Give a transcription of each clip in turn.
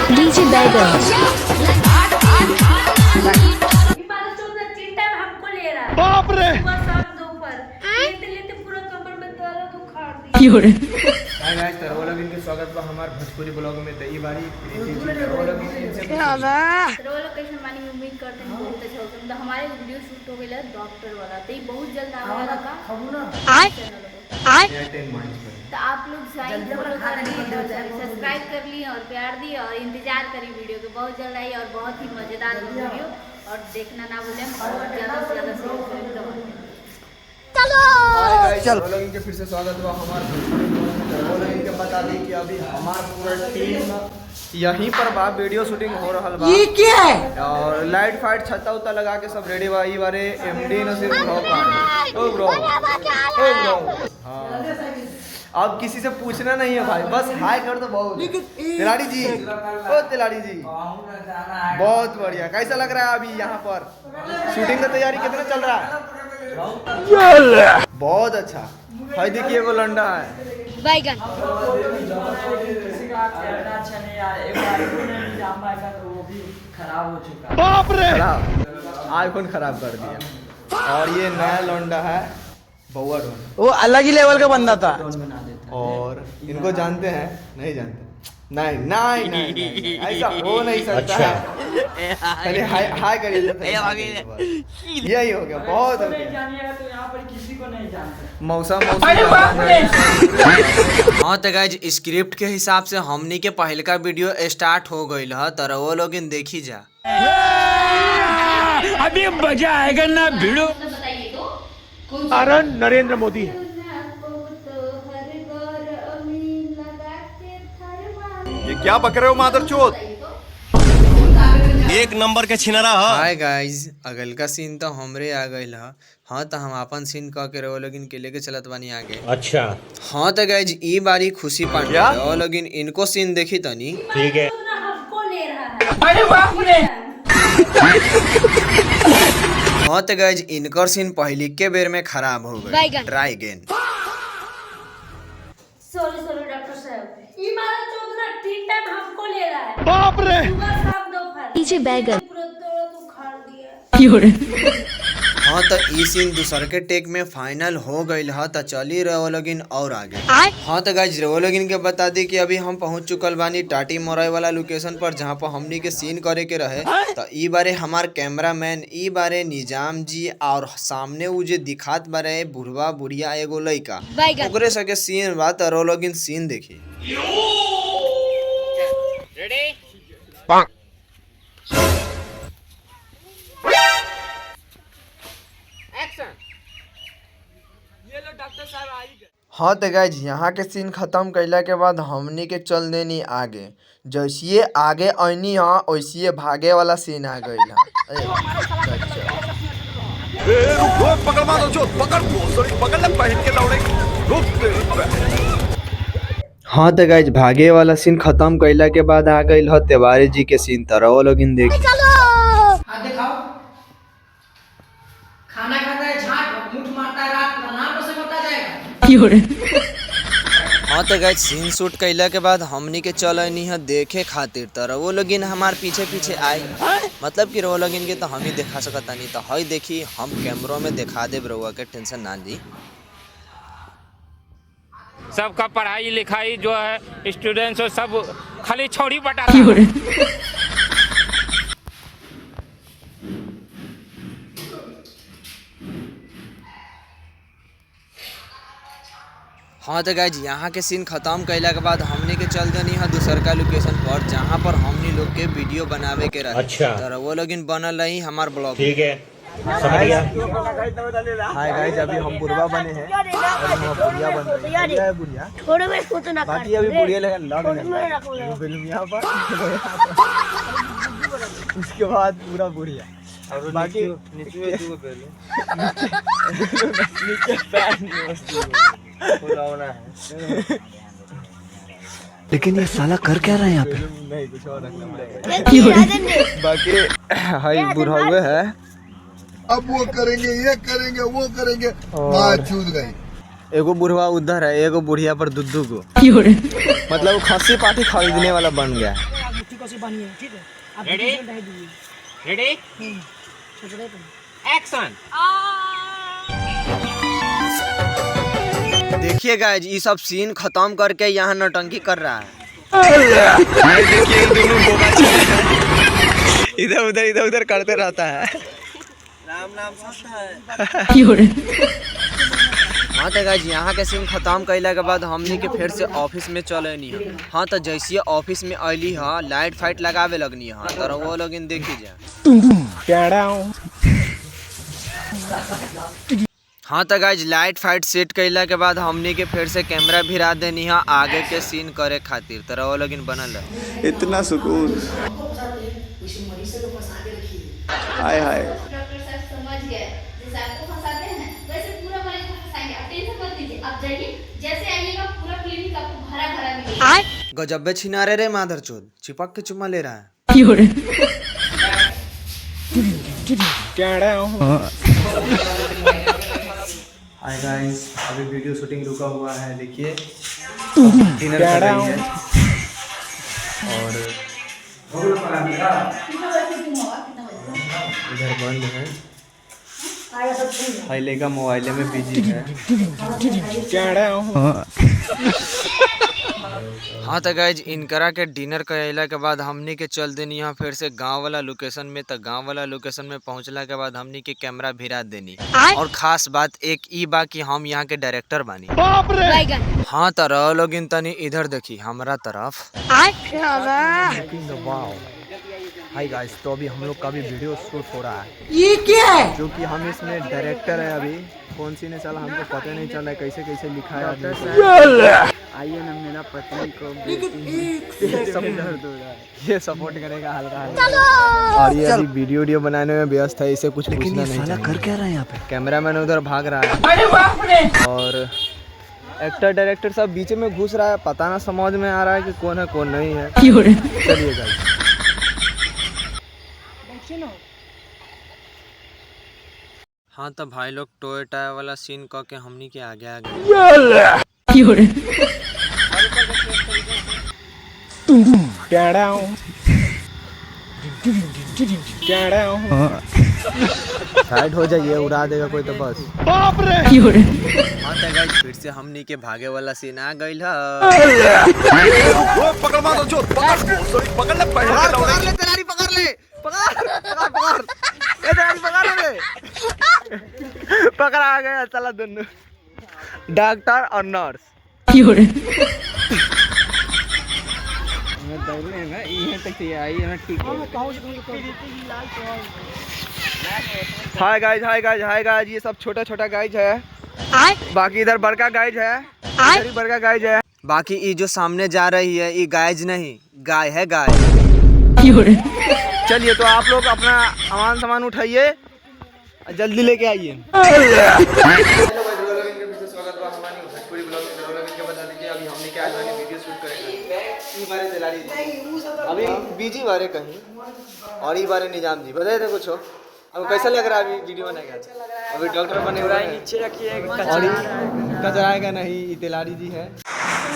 DJ बैगन बाप रे हाय गाइस, तो वो लोग इनके स्वागत बा हमार भोजपुरी ब्लॉग में। तो ई बारी वो लोग इनसे लोकेशन वाली उम्मीद करते हैं बहुत अच्छा होगा। मतलब हमारे वीडियो शूट हो गया डॉक्टर वाला, तो ये बहुत जल्द आने वाला था तो आप लोग सब्सक्राइब कर लिए और प्यार दिए और इंतजार करी वीडियो के। बहुत जल्द आई और बहुत ही मजेदार वीडियो, और देखना ना भूलें। बहुत ज़्यादा से ज़्यादा शेयर करें। चलो वो लोग इनके फिर से स्वागत हुआ हमारे वो लोग इनके बता दी कि अभी हमार पूरा टीम यहीं पर बा, वीडियो शूटिंग हो रहा बा। ये क्या है? और लाइट फाइट छत्ता उत्ता लगा के सब रेडी बा। ई बारे एमडी नसीर ब्लॉग का ओ ब्रो हाँ, अब किसी से पूछना नहीं है भाई, बस हाय कर दो। बहुत तिलाड़ी जी, ओ तिलाड़ी जी, बहुत बढ़िया। कैसा लग रहा है अभी यहाँ पर शूटिंग का तैयारी कितना चल रहा है? बहुत अच्छा। भाई देखिए वो लंडा है बैगन बाप रे खराब, आईफोन खराब कर दिया। और ये नया लौंडा है बउआ डोन, वो अलग ही लेवल का बंदा था। और इनको जानते हैं? नहीं जानते? नहीं नहीं नहीं, नहीं, ऐसा हो नहीं सकता है। चलिए हाय हाय करिए। यही हो गया, बहुत हो गया। मौसा हाँ तो गाइज स्क्रिप्ट के हिसाब से हमनी के पहले का वीडियो स्टार्ट हो गई है, तो वो लोग देखी जा। अभी मजा आएगा ना भिड़ो। अरे नरेंद्र मोदी है। ये क्या बक रहे हो मादरचोद? एक नंबर के छिनरा है। हाय गाइज, अगल का सीन तो हमरे आ गई है। हाँ तो हम अपन सीन कह के वो लोग इनके लेके चलत बानी आगे। अच्छा हाँ तो गाइज ई बारी खुशी पांडे वो लोग इनको सीन देखी तनी। ठीक है। हाँ तो गाइज इनकर सीन पहली के बेर में खराब हो गई। Try again. सॉरी डॉक्टर साहब, ये मारा चौधरा तीन टाइम हमको ले रहा है। बाप रे सुबह शाम दोपहर डीजे बैगन पूरा तोड़ा तो उखाड़ दिया। हाँ तो ई सीन दूसर के टेक में फाइनल हो गई है, तो चली रहो लोगिन और आगे। हाँ तो गाइज रहो लोगिन के बता दी कि अभी हम पहुंच चुकल बानी टाटी मोरई वाला लोकेशन पर, जहाँ पर हमनी के सीन करे के रहे। तो ई बारे हमार कैमरामैन, ई बारे निजाम जी, और सामने वो जो दिखात बारे बुढ़वा बुढ़िया एगो लइका, ओकरे सके सीन बा। तो रहो लोगिन सीन देखी। हाँ तो गाइज यहाँ के सीन खत्म कैला के बाद हमनी के चल देनी आगे। जैसे आगे आनी हाँ वैसे भागे वाला सीन आ गई। पकड़ मादरचोद, पकड़ पकड़ ले पहन के दौड़े। हाँ तो गाइज भागे वाला सीन खत्म कैला के बाद आ गई है तिवारी जी के सीन। तरह वो लोग देख हाथ दिखाओ। खाना खाता है झाट, मुठ मारता है रात, नाम से बता जाएगा। हाँ तो गाइज सीन शूट कैला के बाद हमनी के चल आनी है देखे खातिर। तरह वो लोग हमार पीछे पीछे आए, मतलब कि वो लोग के तो हम ही दिखा सकता नहीं। तो हई देखी हम कैमरों में दिखा दे रउआ के, टेंशन ना ली। सबका पढ़ाई लिखाई जो है स्टूडेंट्स हो सब खाली छोड़ी पटा। हाँ तो गाइज यहाँ के सीन खत्म कैला के बाद हमने के चल देनी है दूसर का लोकेशन पर, जहाँ पर हमने लोग के वीडियो बनावे के रहे। अच्छा तो वो लोग बनल रही हमार ब्लॉग। ठीक है, समझ गया। हाय गाइस, अभी हम बुढ़वा बने हैं और हम बुढ़िया बन रहे हैं। बुढ़िया है बुढ़िया, थोड़े में फोटो ना बाकी अभी बुढ़िया लग फिल्म यहाँ पर। उसके बाद पूरा बुढ़िया, बाकी नीचे लेकिन ये साला कर क्या रहा है यहाँ पे? नहीं कुछ और रखना पड़ेगा। बाकी हाई बुढ़ा हुए है अब वो करेंगे, ये करेंगे, वो करेंगे, बात छूट गई। एगो बुढ़वा उधर है, एगो बुढ़िया पर दुद्दू को मतलब वो खस्सी पार्टी खरीदने वाला बन गया है। Ready action. देखिए गाइज ये सब सीन खत्म करके यहाँ नौटंकी कर रहा है। इधर उधर करते रहता है। राम नाम हाँ तो गाइज यहाँ के सीन खत्म कैला के बाद हमने के फिर से ऑफिस में चले नहीं है। हाँ तो जैसे ऑफिस में अली है लाइट फाइट लगावे लगनी है तो वो लोग देखी जाए। हाँ तो गाइज लाइट फाइट सेट कैला के बाद हमने के फिर से कैमरा भिरा देनी है आगे के सीन करे खातिर तो वो लोग बनल है। इतना सुकून, हाय हाय। डॉक्टर साहब समझ गए जैसे आपको फंसाते हैं ना वैसे पूरा मरीज को फंसाएंगे। आप टेंशन मत लीजिए, आप जाइए जैसे आइएगा पूरा क्लिनिक आपको भरा भरा मिलेगा। गजब्बे छिनारे रे माधर चोद चिपक के चुम्मा ले रहा है। हाय गाइस, अभी वीडियो शूटिंग रुका हुआ है, देखिए डिनर कर रही है और इधर बंद है। हाईले का मोबाइल में बिजी है। हाँ तो गाइज इनकरा के डिनर कैला के बाद हमनी के चल देनी यहाँ फिर से गांव वाला लोकेशन में। तो गांव वाला लोकेशन में पहुँचला के बाद हमनी के कैमरा भिरा देनी। और खास बात एक ई बा कि हम यहाँ के डायरेक्टर बानी। बैगन। हाँ तो रहो लोग तनी इधर देखी हमारा तरफ। हाय गाइस, तो अभी हम लोग का भी वीडियो शूट हो रहा है। ये क्या है? जो कि हम इसमें डायरेक्टर है। अभी कौन सी ने चला हमको पता नहीं चला है, कैसे कैसे लिखा है। आइए ना मेरा पत्नी को ये सपोर्ट करेगा हल्का हल्का। और ये अभी वीडियो बनाने में व्यस्त है, इसे कुछ पूछना नहीं चाहिए। कर क्या रहा है यहाँ पे? कैमरामैन उधर भाग रहा है और एक्टर डायरेक्टर सब बीच में घुस रहा है। पता ना समझ में आ रहा है कि कौन है कौन नहीं है। चलिए गाइस, हाँ तो भाई लोग टोयोटा वाला सीन कह के हमनी के आगे आगे। साइड हो जाइए, उड़ा देगा कोई तो बस। हाँ तो गाइस फिर से हमनी के भागे वाला सीन आ गइल है। पकड़ा आ गया चला दोनों डॉक्टर और nurse. Hi guys, hi guys, hi guys. ये सब छोटा छोटा गाइज है, बाकी इधर बड़का गाइज है, इधर ही बड़का गाइज है। बाकी ये जो सामने जा रही है ये गाइज नहीं गाय है गाय। चलिए तो आप लोग अपना सामान उठाइए, जल्दी लेके आइए। अभी बीजी बारे कहीं और ये बारे निजाम जी बताए थे कुछ। अब कैसा लग रहा है अभी वीडियो बना के? अभी डॉक्टर बने हुए हैं, नीचे रखिए और कचराएगा नहीं, तिलारी जी है।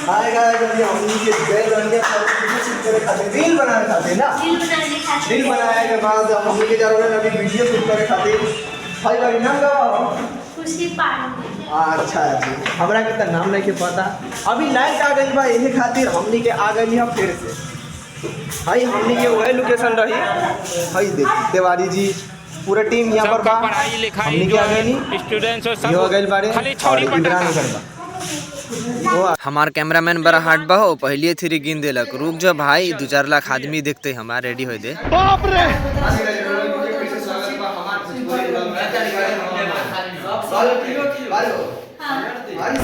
हाय गाइस, अभी हमनी के बेल बन गया सब कुछ करे खाते रील बनाने खाते ना। रील बनाने के बाद हमनी के जरूर अभी वीडियो शूट करे खाते। हाय भाई नाम का खुशी पानी। अच्छा जी, हमरा के त नाम नहीं के पता। अभी लाइट आ गई बा, यही खातिर हमनी के आ गई हम फिर से। हाय हमनी के वही लोकेशन रही। हाय देख देवारी जी पूरा टीम यहाँ पर बा। हमनी के आ गई स्टूडेंट्स और ये हो गई बारे और इधर करबा। हमार कैमरामैन बड़ा हार्ड बा हो, पहले 3 गिन देलक। रुक जा भाई, 2-4 लाख आदमी देखते हमार रेडी हो दे। बाप रे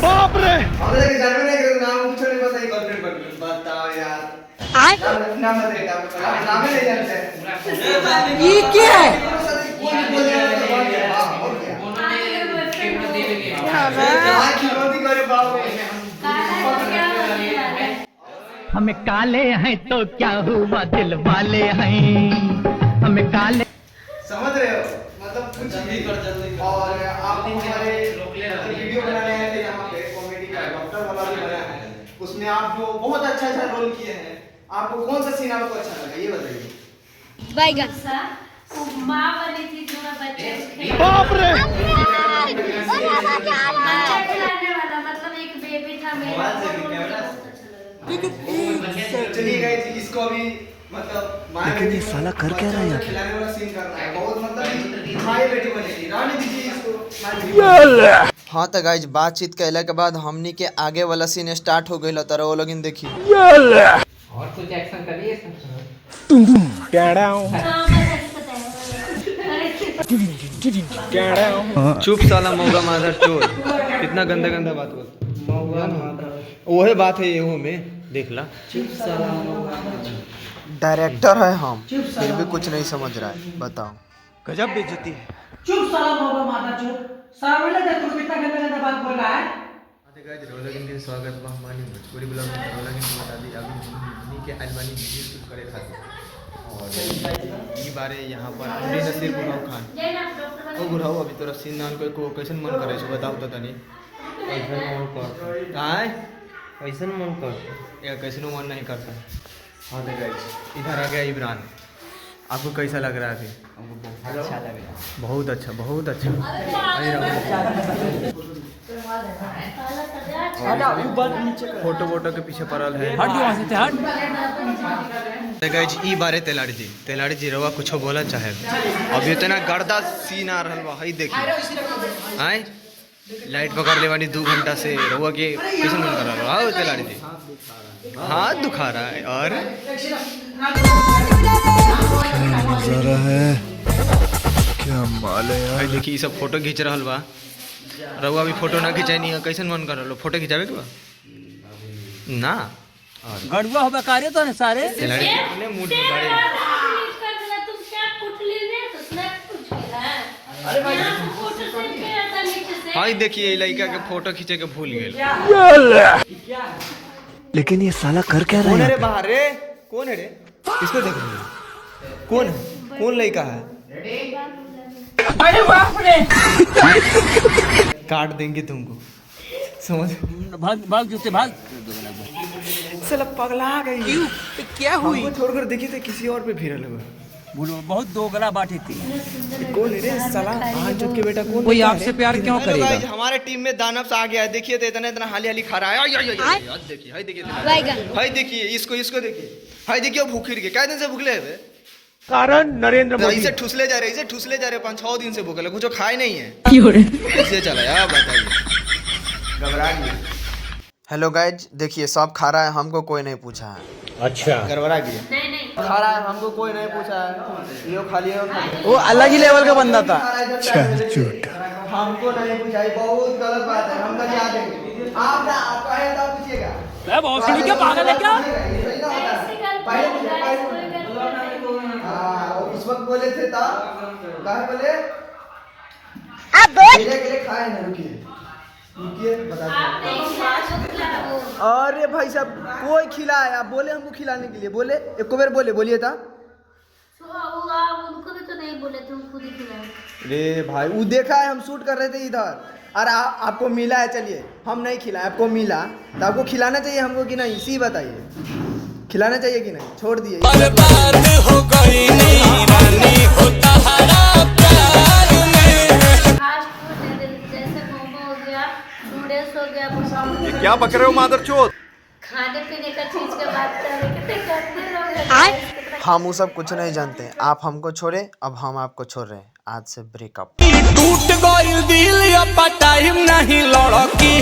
बाप रे, हमरे के जानवे नहीं के नाम कुछ नहीं बताई। गर्लफ्रेंड बताओ यार, नाम नहीं जानते। ये क्या है? हमें काले हैं तो क्या हुआ, दिल वाले हैं हमें काले। समझ रहे हो? मतलब और आप हमारे वीडियो बनाने आए थे यहाँ पे कॉमेडी का डॉक्टर वाला भी बनाया है, उसमें आप जो बहुत अच्छा रोल किए हैं, आपको कौन सा सीन आपको अच्छा लगा ये बताइए। बैगन। माँ वाली थी जो मैं बच्चे बाप रे खिलाने वाला, मतलब एक बेबी था मेरा। चलिए गाइस, इसको अभी मतलब लेकिन ये साला कर क्या रहा है, खिलाने वाला सीन कर रहा है, बहुत मतलब भाई बेटी बनेगी। रानी दीजिए इसको। हाँ तो गाइज बातचीत कैला के बाद हमनी के आगे वाला सीन स्टार्ट हो गई तरह वो लोग देखी। और कुछ एक्शन करिए चुप साला मौगा मादर चोर, कितना गंदा गंदा बात बोलता। वही बात है ये में देख ला। डायरेक्टर है हम, फिर भी कुछ नहीं समझ रहा है, बताओ। गजब बेइज्जती है। चुप साला मौका माता चुप साला बोले तू कितना गंदा गंदा बात बोल रहा है। गाइस रोलगिन के स्वागत बा हमारी भोजपुरी ब्लॉग में। रोलगिन को बता दी अभी हमनी के अलमानी वीडियो शूट करे खातिर, और ई बारे यहाँ पर हमरी नसीर बुढ़ाऊ खान ओ बुढ़ाऊ अभी तोरा सीन नाम को कैसन मन करे छो बताओ तो तनी। कैसन मन कर काय कैसन मन कर या कैसनो मन नहीं करता। हाँ तो गाइस इधर आ गया इमरान, आपको कैसा लग रहा है अभी? हमको बहुत अच्छा लग रहा है, बहुत अच्छा बहुत अच्छा। फोटो वोटो के पीछे पड़ल है। गाइस ई बारे तेलाड़ी जी रवा कुछ बोला चाहे अभी इतना गर्दा सीन आ रहा है, देखिए आए लाइट पकड़ ले वाली 2 घंटा से रवा के कैसे मन कर रहा है तेलाड़ी जी, हाथ दुखा रहा है। और नजारा है क्या माल है यार। देखिए ये सब फोटो खींच रहा बा, रहुआ भी फोटो ना खिंचाई नहीं है, कैसे मन कर रहा फोटो खिंचावे के बा ना। गड़ुआ हो बकारे तो सारे तेलाड़ी जी अपने मूड में गाड़ी। हाँ देखिए लड़का के फोटो खींचे के भूल गए। लेकिन ये साला कर क्या रहा कौन है है। रे बाहर रे, कौन है रे, किसको देख रही है, कौन है, कौन लड़का है? अरे बाप रे काट देंगे तुमको, समझ। भाग भाग जूते भाग। साला पगला गई। क्यों क्या हुई? हमको छोड़कर देखिए थे किसी और पे फिरल हुआ। बोलो बहुत दोगला बात थी। कौन है रे साला, चुप के बेटा कौन? कोई आपसे प्यार क्यों करेगा? हमारे टीम में दानव से आ गया है, देखिए तो इतना हाली हाली खा रहा है। देखिए हाय देखिए हाय देखिए इसको देखिए हाय देखिए वो भूख के क्या दिन से भूखले है कारण नरेंद्र मोदी इसे ठुसले जा रहे 5-6 दिन से भूखे, कुछ खाए नहीं है। कैसे चला यार बताइए, घबरा गया। हेलो गाइज देखिए सब खा रहा है, हमको कोई नहीं पूछा है। अच्छा गड़बड़ा गया, खा रहा है हमको कोई नहीं पूछा है, यो खा लिया वो अलग ही लेवल का बंदा था। हमको नहीं पूछा, बहुत गलत बात है, हम क्या देंगे आप ना कहे तो पूछिएगा। भोसड़ी क्या पागल है क्या? उस वक्त बोले थे तब कहे बोले अकेले खाए ना, रुकिए बता। अरे भाई साहब कोई खिलाया, बोले हमको खिलाने के लिए, बोले एक बार बोलिए था। उनको भी तो नहीं बोले थे, खुद ही खिलाए। रे भाई वो देखा है, हम शूट कर रहे थे इधर, अरे आपको मिला है, चलिए हम नहीं खिलाए, आपको मिला तो आपको खिलाना चाहिए हमको कि नहीं, इसी बताइए खिलाना चाहिए कि नहीं, छोड़ दिए। क्या बक रहे हो मादर चोद। खाने पीने का चीज का बात कर रहे हैं। हम वो सब कुछ नहीं जानते, आप हमको छोड़े, अब हम आपको छोड़ रहे हैं, आज से ब्रेकअप। टूट गई दिल, अब टाइम नहीं लड़की।